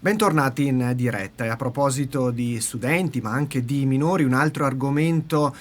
Bentornati in diretta e a proposito di studenti ma anche di minori, un altro argomento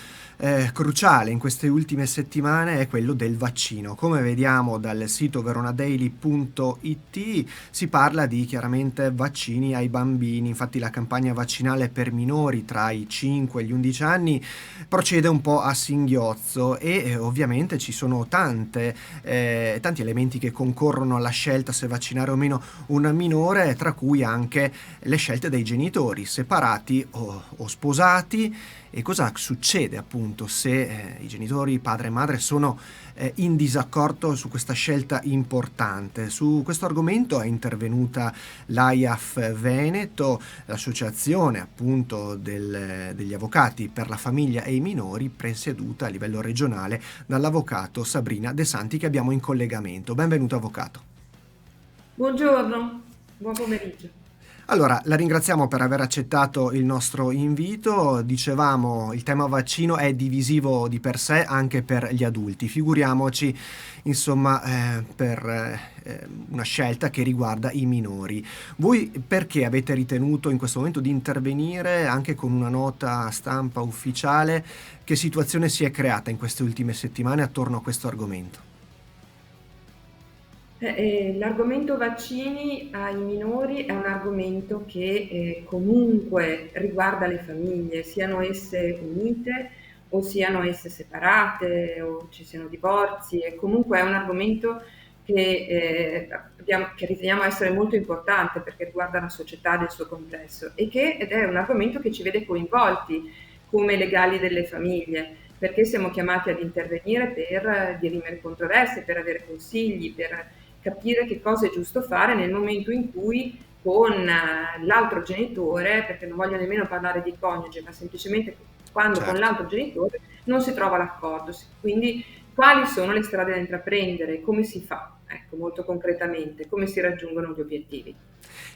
cruciale in queste ultime settimane è quello del vaccino. Come vediamo dal sito veronadaily.it si parla di chiaramente vaccini ai bambini, infatti la campagna vaccinale per minori tra i 5 e gli 11 anni procede un po' a singhiozzo e ovviamente ci sono tanti elementi che concorrono alla scelta se vaccinare o meno un minore, tra cui anche le scelte dei genitori, separati o sposati, e cosa succede appunto se i genitori, padre e madre, sono in disaccordo su questa scelta importante. Su questo argomento è intervenuta l'AIAF Veneto, l'associazione appunto degli avvocati per la famiglia e i minori, presieduta a livello regionale dall'avvocato Sabrina De Santi, che abbiamo in collegamento. Benvenuto avvocato. Buongiorno, buon pomeriggio. Allora, la ringraziamo per aver accettato il nostro invito. Dicevamo, il tema vaccino è divisivo di per sé anche per gli adulti. Figuriamoci, insomma, per una scelta che riguarda i minori. Voi perché avete ritenuto in questo momento di intervenire anche con una nota stampa ufficiale? Che situazione si è creata in queste ultime settimane attorno a questo argomento? L'argomento vaccini ai minori è un argomento che comunque riguarda le famiglie, siano esse unite o siano esse separate o ci siano divorzi, e comunque è un argomento che riteniamo essere molto importante perché riguarda la società nel suo complesso ed è un argomento che ci vede coinvolti come legali delle famiglie, perché siamo chiamati ad intervenire per dirimere controversie, per avere consigli, per capire che cosa è giusto fare nel momento in cui con l'altro genitore, perché non voglio nemmeno parlare di coniuge, ma semplicemente quando con Certo. l'altro genitore non si trova l'accordo. Quindi quali sono le strade da intraprendere, come si fa, ecco, molto concretamente, come si raggiungono gli obiettivi.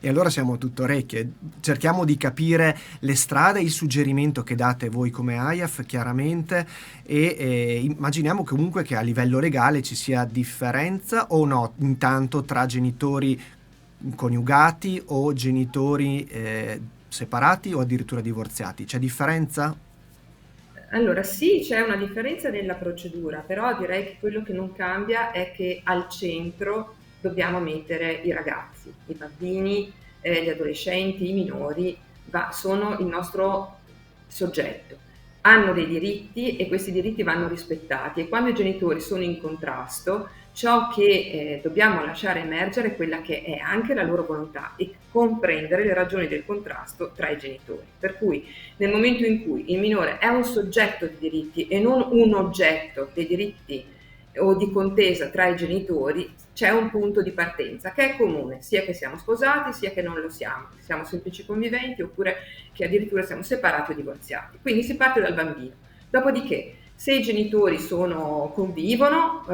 E allora siamo tutto orecchie, cerchiamo di capire le strade, il suggerimento che date voi come AIAF chiaramente, e immaginiamo comunque che a livello legale ci sia differenza o no intanto tra genitori coniugati o genitori separati o addirittura divorziati. C'è differenza? Allora, sì, c'è una differenza nella procedura, però direi che quello che non cambia è che al centro dobbiamo mettere i ragazzi, i bambini, gli adolescenti, i minori, sono il nostro soggetto. Hanno dei diritti e questi diritti vanno rispettati, e quando i genitori sono in contrasto, ciò che dobbiamo lasciare emergere è quella che è anche la loro volontà e comprendere le ragioni del contrasto tra i genitori. Per cui nel momento in cui il minore è un soggetto di diritti e non un oggetto dei diritti o di contesa tra i genitori, c'è un punto di partenza che è comune, sia che siamo sposati, sia che non lo siamo semplici conviventi, oppure che addirittura siamo separati o divorziati. Quindi si parte dal bambino. Dopodiché, se i genitori convivono,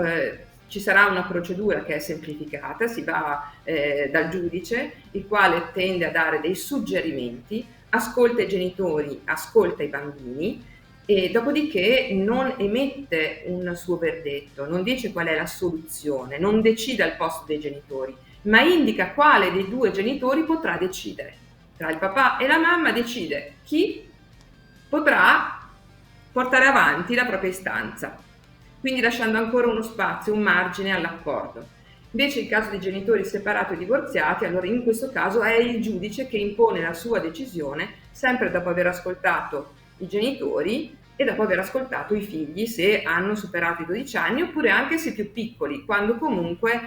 ci sarà una procedura che è semplificata, si va dal giudice, il quale tende a dare dei suggerimenti, ascolta i genitori, ascolta i bambini, e dopodiché non emette un suo verdetto, non dice qual è la soluzione, non decide al posto dei genitori, ma indica quale dei due genitori potrà decidere. Tra il papà e la mamma decide chi potrà portare avanti la propria istanza, quindi lasciando ancora uno spazio, un margine all'accordo. Invece in caso di genitori separati o divorziati, allora in questo caso è il giudice che impone la sua decisione, sempre dopo aver ascoltato i genitori e dopo aver ascoltato i figli, se hanno superato i 12 anni, oppure anche se più piccoli, quando comunque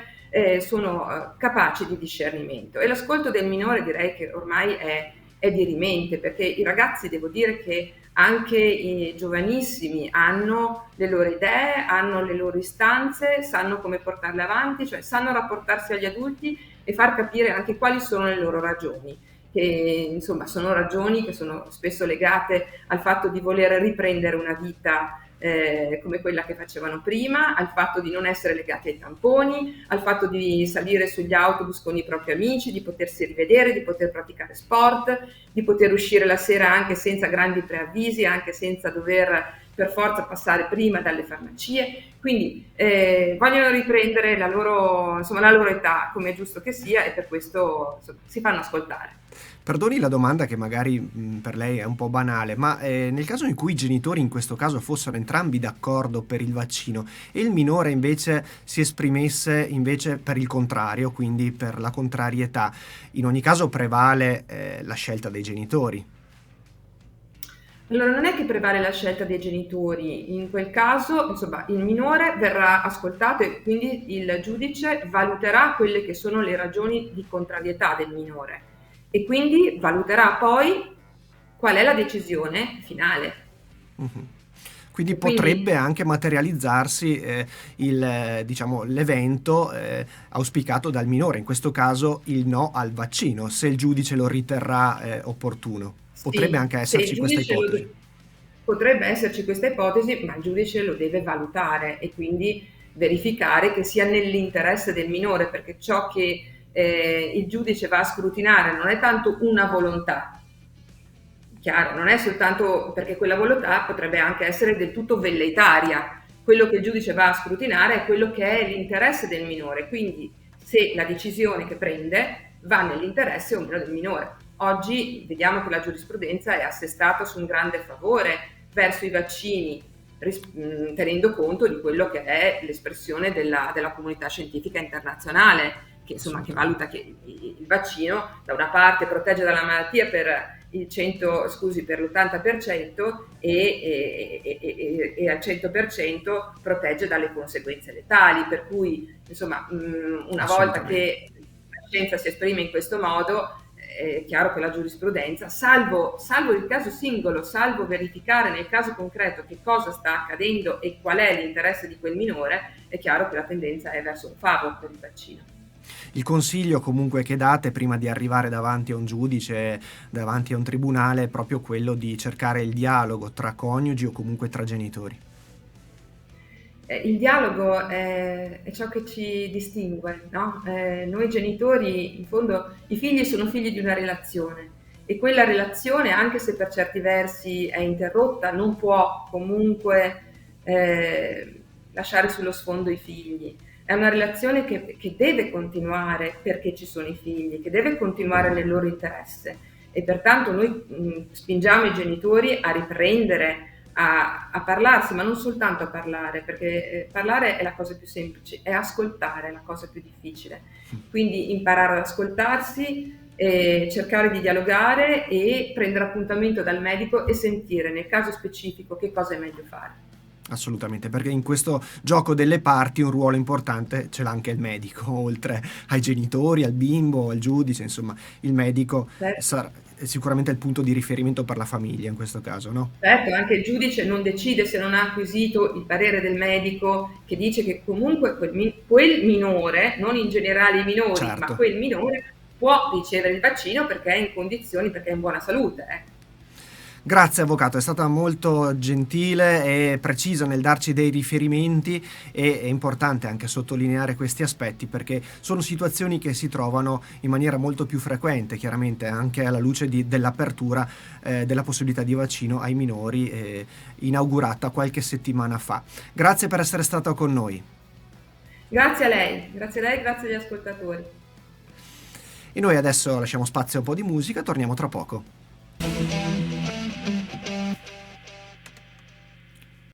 sono capaci di discernimento. E l'ascolto del minore direi che ormai è dirimente, perché i ragazzi, devo dire che anche i giovanissimi hanno le loro idee, hanno le loro istanze, sanno come portarle avanti, cioè sanno rapportarsi agli adulti e far capire anche quali sono le loro ragioni, che insomma sono ragioni che sono spesso legate al fatto di voler riprendere una vita come quella che facevano prima, al fatto di non essere legati ai tamponi, al fatto di salire sugli autobus con i propri amici, di potersi rivedere, di poter praticare sport, di poter uscire la sera anche senza grandi preavvisi, anche senza dover per forza passare prima dalle farmacie, quindi vogliono riprendere insomma, la loro età, come è giusto che sia, e per questo insomma, si fanno ascoltare. Perdoni la domanda che magari per lei è un po' banale, ma nel caso in cui i genitori in questo caso fossero entrambi d'accordo per il vaccino e il minore invece si esprimesse invece per il contrario, quindi per la contrarietà, in ogni caso prevale la scelta dei genitori. Allora, non è che prevale la scelta dei genitori, in quel caso, insomma, il minore verrà ascoltato e quindi il giudice valuterà quelle che sono le ragioni di contrarietà del minore e quindi valuterà poi qual è la decisione finale. Mhm. Quindi E quindi potrebbe anche materializzarsi diciamo, l'evento auspicato dal minore, in questo caso il no al vaccino, se il giudice lo riterrà opportuno. Potrebbe sì, anche se il esserci questa giudice ipotesi. potrebbe esserci questa ipotesi, ma il giudice lo deve valutare e quindi verificare che sia nell'interesse del minore, perché ciò che il giudice va a scrutinare non è tanto una volontà, chiaro, non è soltanto perché quella volontà potrebbe anche essere del tutto velleitaria. Quello che il giudice va a scrutinare è quello che è l'interesse del minore, quindi se la decisione che prende va nell'interesse o meno del minore. Oggi vediamo che la giurisprudenza è assestata su un grande favore verso i vaccini, tenendo conto di quello che è l'espressione della comunità scientifica internazionale, che insomma che Assolutamente. valuta che il vaccino da una parte protegge dalla malattia per l'80% e al 100% protegge dalle conseguenze letali, per cui insomma una volta Assolutamente. che la scienza si esprime in questo modo è chiaro che la giurisprudenza, salvo il caso singolo, salvo verificare nel caso concreto che cosa sta accadendo e qual è l'interesse di quel minore, è chiaro che la tendenza è verso un favore per il vaccino. Il consiglio comunque che date prima di arrivare davanti a un giudice, davanti a un tribunale, è proprio quello di cercare il dialogo tra coniugi o comunque tra genitori. Il dialogo è ciò che ci distingue, no? Noi genitori, in fondo, i figli sono figli di una relazione e quella relazione, anche se per certi versi è interrotta, non può comunque lasciare sullo sfondo i figli. È una relazione che deve continuare perché ci sono i figli, che deve continuare nel loro interesse e pertanto noi spingiamo i genitori a riprendere a parlarsi, ma non soltanto a parlare, perché parlare è la cosa più semplice, è ascoltare la cosa più difficile. Quindi imparare ad ascoltarsi, cercare di dialogare e prendere appuntamento dal medico e sentire nel caso specifico che cosa è meglio fare. Assolutamente, perché in questo gioco delle parti un ruolo importante ce l'ha anche il medico, oltre ai genitori, al bimbo, al giudice, insomma, il medico sarà è sicuramente il punto di riferimento per la famiglia in questo caso, no? Certo, anche il giudice non decide se non ha acquisito il parere del medico che dice che comunque quel minore, non in generale i minori, ma Certo. quel minore può ricevere il vaccino perché è in condizioni, perché è in buona salute. Grazie avvocato, è stata molto gentile e precisa nel darci dei riferimenti e è importante anche sottolineare questi aspetti perché sono situazioni che si trovano in maniera molto più frequente, chiaramente anche alla luce dell'apertura della possibilità di vaccino ai minori inaugurata qualche settimana fa. Grazie per essere stato con noi. Grazie a lei, grazie a lei, grazie agli ascoltatori. E noi adesso lasciamo spazio a un po' di musica, torniamo tra poco.